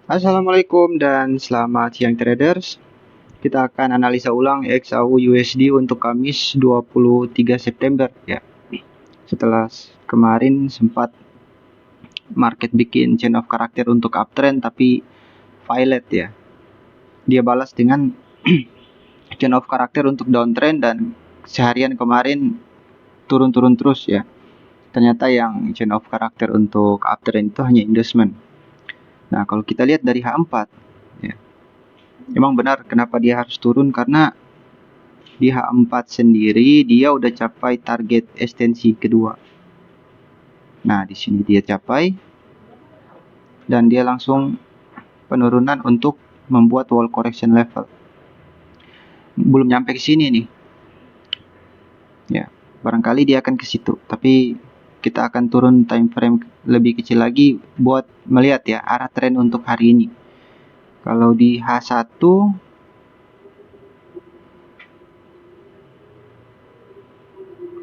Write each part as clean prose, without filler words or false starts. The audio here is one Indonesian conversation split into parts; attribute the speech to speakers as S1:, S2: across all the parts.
S1: Assalamualaikum dan selamat siang traders. Kita akan analisa ulang XAU USD untuk Kamis 23 September ya. Setelah kemarin sempat market bikin chain of character untuk uptrend tapi violet ya. Dia balas dengan chain of character untuk downtrend dan seharian kemarin turun-turun terus ya. Ternyata yang chain of character untuk uptrend itu hanya endorsement. Nah, kalau kita lihat dari H4 ya. Emang benar kenapa dia harus turun, karena di H4 sendiri dia udah capai target ekstensi kedua. Nah, di sini dia capai dan dia langsung penurunan untuk membuat wall correction level. Belum nyampe ke sini nih. Ya, barangkali dia akan ke situ, tapi kita akan turun time frame lebih kecil lagi buat melihat ya arah tren untuk hari ini. Kalau di H1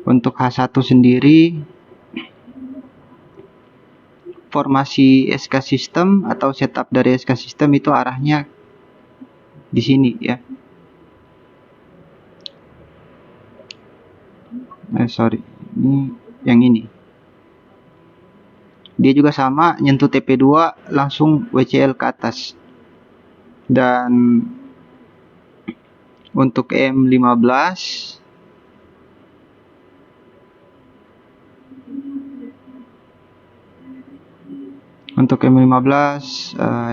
S1: untuk H1 sendiri formasi SK system atau setup dari SK system itu arahnya di sini ya. Ini yang ini. Dia juga sama, nyentuh TP2 langsung WCL ke atas. Dan untuk M15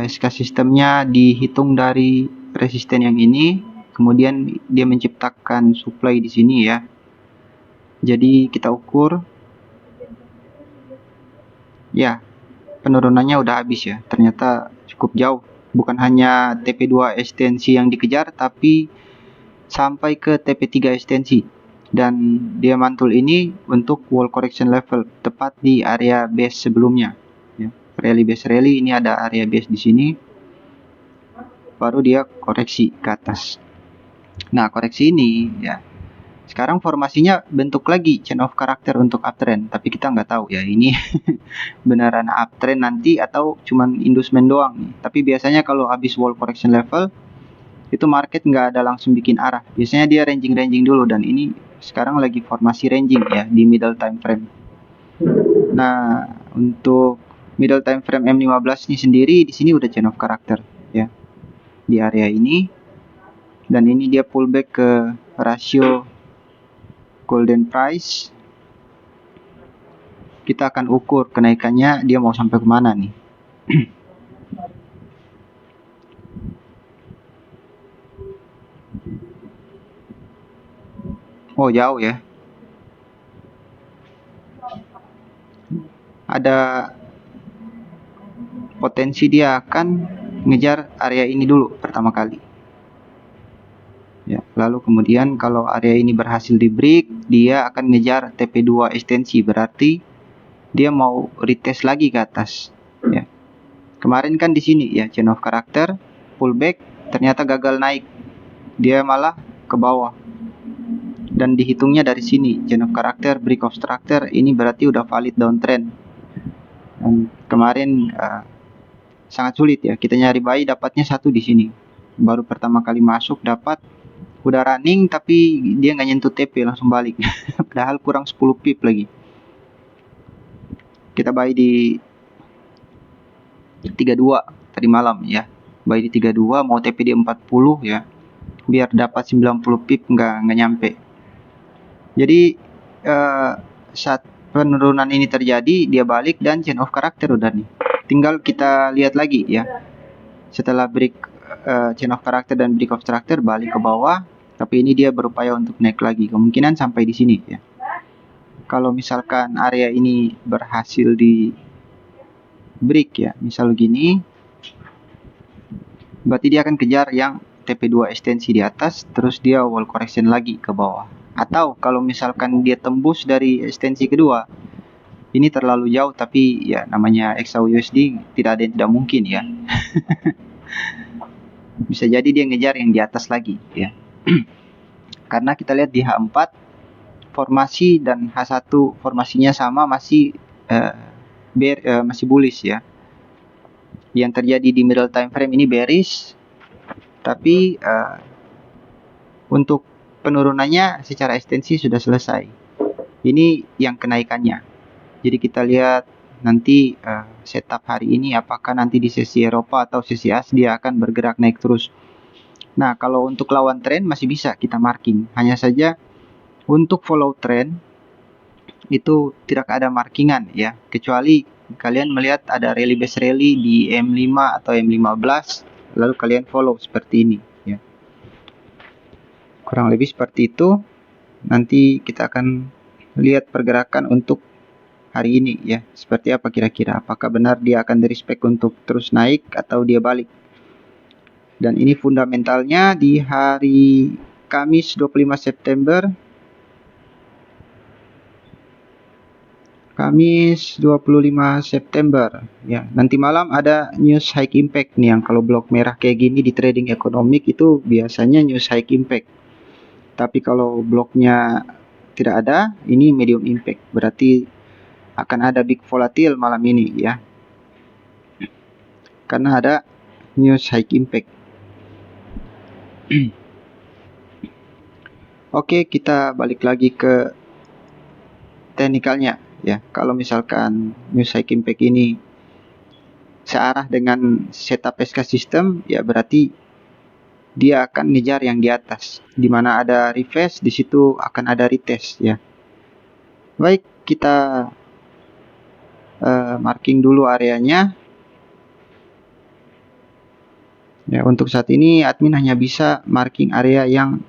S1: SK sistemnya dihitung dari resisten yang ini, kemudian dia menciptakan supply di sini ya. Jadi kita ukur ya, penurunannya udah habis ya, ternyata cukup jauh. Bukan hanya TP2 ekstensi yang dikejar, tapi sampai ke TP3 ekstensi. Dan dia mantul ini untuk wall correction level, tepat di area base sebelumnya. Ya, rally base rally, ini ada area base di sini. Baru dia koreksi ke atas. Nah, koreksi ini ya, sekarang formasinya bentuk lagi chain of character untuk uptrend, tapi kita nggak tahu ya ini beneran uptrend nanti atau cuman inducement doang nih. Tapi biasanya kalau habis wall correction level itu market nggak ada langsung bikin arah, biasanya dia ranging dulu, dan ini sekarang lagi formasi ranging ya di middle time frame. Nah, untuk middle time frame M15 ini sendiri di sini udah chain of character ya di area ini, dan ini dia pullback ke rasio golden price. Kita akan ukur kenaikannya dia mau sampai kemana nih. Oh, jauh ya. Ada potensi dia akan ngejar area ini dulu pertama kali. Ya, lalu kemudian kalau area ini berhasil di break, dia akan ngejar TP2 ekstensi, berarti dia mau retest lagi ke atas. Ya. Kemarin kan di sini ya chain of character pullback, ternyata gagal naik, dia malah ke bawah. Dan dihitungnya dari sini chain of character break of structure, ini berarti udah valid downtrend. Dan kemarin sangat sulit ya, kita nyari buy dapatnya satu di sini. Baru pertama kali masuk dapat, udah running tapi dia nggak nyentuh TP, langsung balik. Padahal kurang 10 pip lagi. Kita buy di 32 tadi malam ya, buy di 32, mau TP di 40 ya, biar dapat 90 pip, nggak nyampe. Jadi saat penurunan ini terjadi, dia balik dan chain of character udah nih. Tinggal kita lihat lagi ya, setelah break chain of character dan break of structure balik ke bawah, tapi ini dia berupaya untuk naik lagi, kemungkinan sampai di sini ya. Kalau misalkan area ini berhasil di break ya, misal gini, berarti dia akan kejar yang TP2 ekstensi di atas, terus dia wall correction lagi ke bawah. Atau kalau misalkan dia tembus dari ekstensi kedua, ini terlalu jauh, tapi ya namanya XAU USD tidak ada yang tidak mungkin ya. Bisa jadi dia ngejar yang di atas lagi ya. Karena kita lihat di H4 formasi dan H1 formasinya sama, masih masih bullish ya. yang terjadi di middle time frame ini bearish, tapi untuk penurunannya secara ekstensi sudah selesai. Ini yang kenaikannya. Jadi kita lihat nanti setup hari ini apakah nanti di sesi Eropa atau sesi Asia dia akan bergerak naik terus. Nah, kalau untuk lawan tren masih bisa kita marking. Hanya saja untuk follow trend itu tidak ada markingan ya, kecuali kalian melihat ada rally base rally di M5 atau M15 lalu kalian follow seperti ini ya. Kurang lebih seperti itu. Nanti kita akan lihat pergerakan untuk hari ini ya, seperti apa kira-kira, apakah benar dia akan direspect untuk terus naik atau dia balik. Dan ini fundamentalnya di hari Kamis 25 September. Kamis 25 September ya. Nanti malam ada news high impact nih, yang kalau blok merah kayak gini di trading ekonomik itu biasanya news high impact. Tapi kalau bloknya tidak ada, ini medium impact. Berarti akan ada big volatile malam ini ya. Karena ada news high impact. Oke, kita balik lagi ke teknikalnya ya. Kalau misalkan news high impact ini searah dengan setup SK system ya, berarti dia akan ngejar yang di atas. Di mana ada reverse, di situ akan ada retest ya. Baik, kita marking dulu areanya. Ya, untuk saat ini admin hanya bisa marking area yang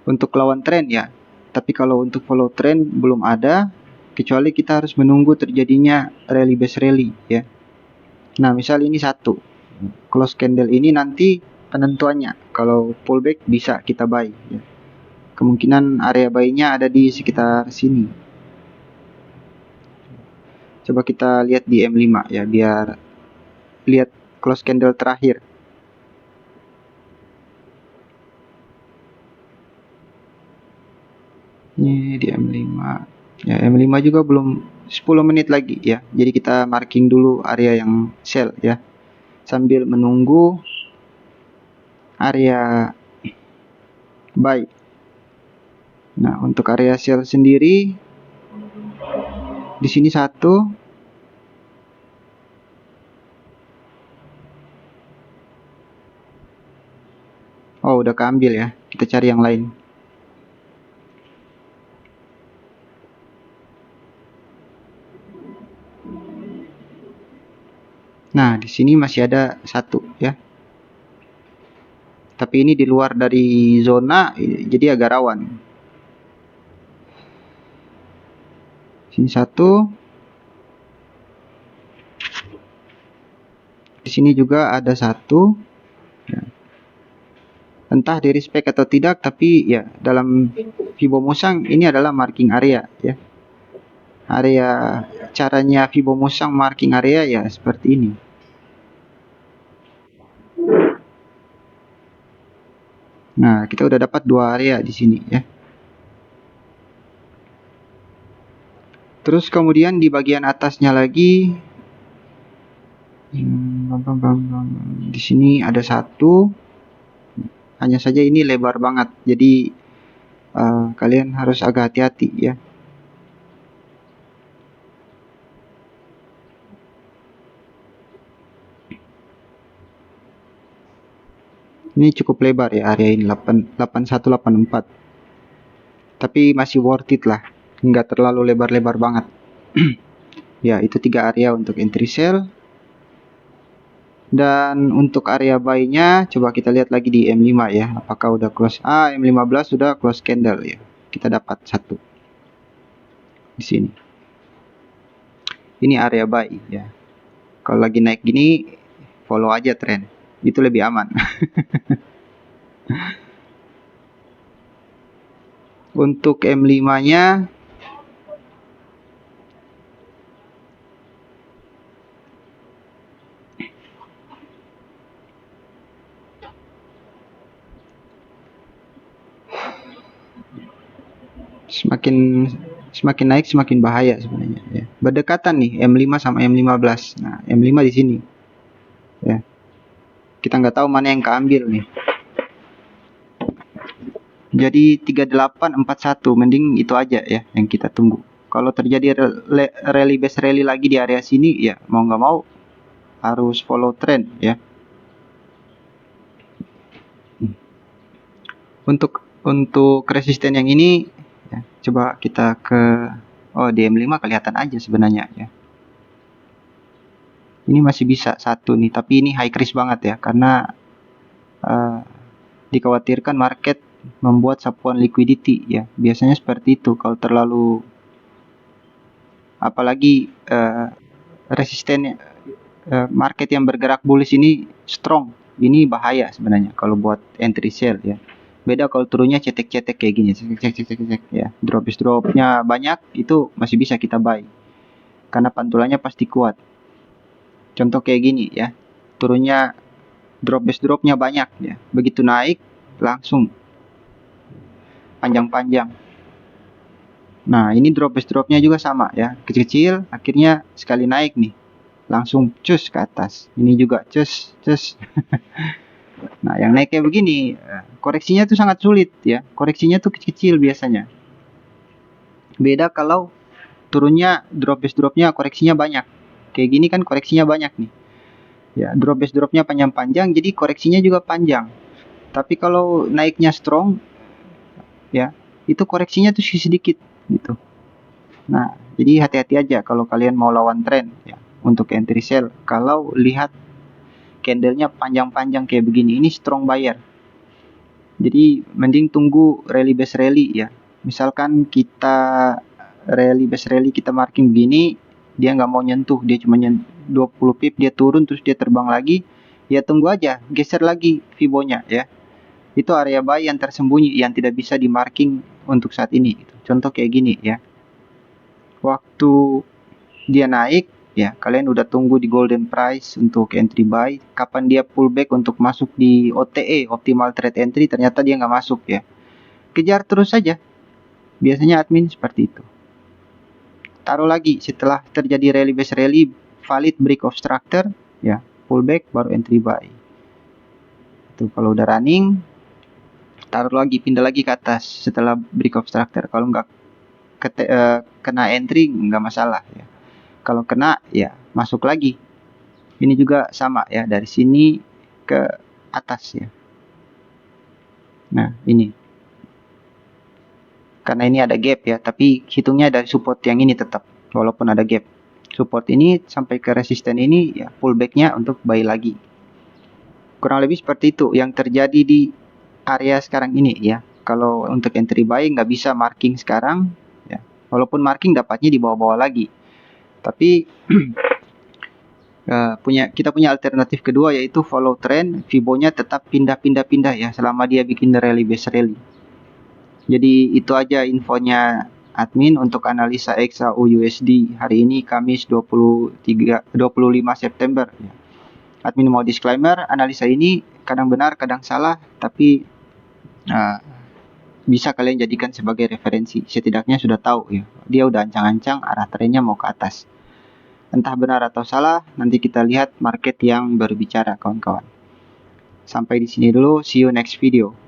S1: untuk lawan tren ya. Tapi kalau untuk follow trend belum ada, kecuali kita harus menunggu terjadinya rally base rally ya. Nah, misal ini satu close candle ini nanti penentuannya. Kalau pullback bisa kita buy ya. Kemungkinan area buy-nya ada di sekitar sini. Coba kita lihat di M5 ya, biar lihat close candle terakhir. Ini di M5 ya, M5 juga belum 10 menit lagi ya. Jadi kita marking dulu area yang sell ya, sambil menunggu area buy. Nah, untuk area sell sendiri di sini satu. Oh, udah keambil ya. Kita cari yang lain. Nah, di sini masih ada satu ya. Tapi ini di luar dari zona, jadi agak rawan. Sini satu. Di sini juga ada satu. Ya. Entah di respect atau tidak, tapi ya dalam Fibonacci ini adalah marking area ya. Area caranya Fibonacci marking area ya seperti ini. Nah, kita udah dapat dua area di sini ya. Terus kemudian di bagian atasnya lagi, di sini ada satu. Hanya saja ini lebar banget, jadi kalian harus agak hati-hati ya. Ini cukup lebar ya area ini, 8184. Tapi masih worth it lah, nggak terlalu lebar-lebar banget. Ya, itu 3 area untuk entry sell. Dan untuk area buy-nya coba kita lihat lagi di M5 ya, apakah udah close. M15 sudah close candle ya. Kita dapat satu di sini. Ini area buy ya. Kalau lagi naik gini follow aja tren, itu lebih aman. Untuk M5-nya semakin naik semakin bahaya sebenarnya ya. berdekatan nih M5 sama M15. Nah, M5 di sini. Ya. Kita nggak tahu mana yang keambil nih. Jadi 3841 mending itu aja ya yang kita tunggu. Kalau terjadi rally base rally lagi di area sini ya mau nggak mau harus follow trend ya. Untuk resisten yang ini ya, coba kita ke di M5 kelihatan aja sebenarnya ya. Ini masih bisa satu nih, tapi ini high risk banget ya karena dikhawatirkan market membuat sapuan liquidity ya. Biasanya seperti itu kalau terlalu apalagi resisten market yang bergerak bullish ini strong. Ini bahaya sebenarnya kalau buat entry sell ya. Beda kalau turunnya cetek-cetek kayak gini, cetek ya. Dropnya banyak itu masih bisa kita buy. Karena pantulannya pasti kuat. Contoh kayak gini ya. Turunnya dropnya banyak ya. Begitu naik langsung panjang-panjang. Nah, ini dropnya juga sama ya. Kecil-kecil akhirnya sekali naik nih langsung cus ke atas. Ini juga cus. Nah, yang naik kayak begini, koreksinya tuh sangat sulit ya. Koreksinya tuh kecil-kecil biasanya. Beda kalau turunnya dropnya koreksinya banyak. Kayak gini kan koreksinya banyak nih. Ya, dropnya panjang-panjang, jadi koreksinya juga panjang. Tapi kalau naiknya strong, ya itu koreksinya tuh sedikit gitu. Nah, jadi hati-hati aja kalau kalian mau lawan tren ya untuk entry sell. Kalau lihat candlenya panjang-panjang kayak begini, ini strong buyer. Jadi mending tunggu rally base rally ya. Misalkan kita rally base rally kita marking begini, dia nggak mau nyentuh, dia cuma 20 pip, dia turun terus dia terbang lagi, ya tunggu aja, geser lagi fibonya ya. Itu area buy yang tersembunyi yang tidak bisa di marking untuk saat ini. Contoh kayak gini ya. Waktu dia naik ya, kalian udah tunggu di golden price untuk entry buy. Kapan dia pullback untuk masuk di OTE, optimal trade entry, ternyata dia nggak masuk ya. Kejar terus saja. Biasanya admin seperti itu. Taruh lagi setelah terjadi rally base rally, valid break of structure ya, pullback baru entry buy. Itu kalau udah running, taruh lagi, pindah lagi ke atas setelah break of structure. Kalau nggak kena entry nggak masalah ya. Kalau kena ya masuk lagi. Ini juga sama ya, dari sini ke atas ya. Nah, ini. Karena ini ada gap ya, tapi hitungnya dari support yang ini tetap walaupun ada gap. Support ini sampai ke resisten ini ya pullbacknya untuk buy lagi. Kurang lebih seperti itu yang terjadi di area sekarang ini ya. Kalau untuk entry buy nggak bisa marking sekarang ya. Walaupun marking dapatnya di bawah-bawah lagi. Tapi kita punya alternatif kedua yaitu follow trend, fibonya tetap pindah-pindah ya selama dia bikin rally base rally. Jadi itu aja infonya admin untuk analisa XAU USD hari ini Kamis 25 September. Admin mau disclaimer, analisa ini kadang benar, kadang salah, tapi bisa kalian jadikan sebagai referensi. Setidaknya sudah tahu ya, dia udah ancang-ancang arah trennya mau ke atas. Entah benar atau salah, nanti kita lihat market yang berbicara kawan-kawan. Sampai di sini dulu, see you next video.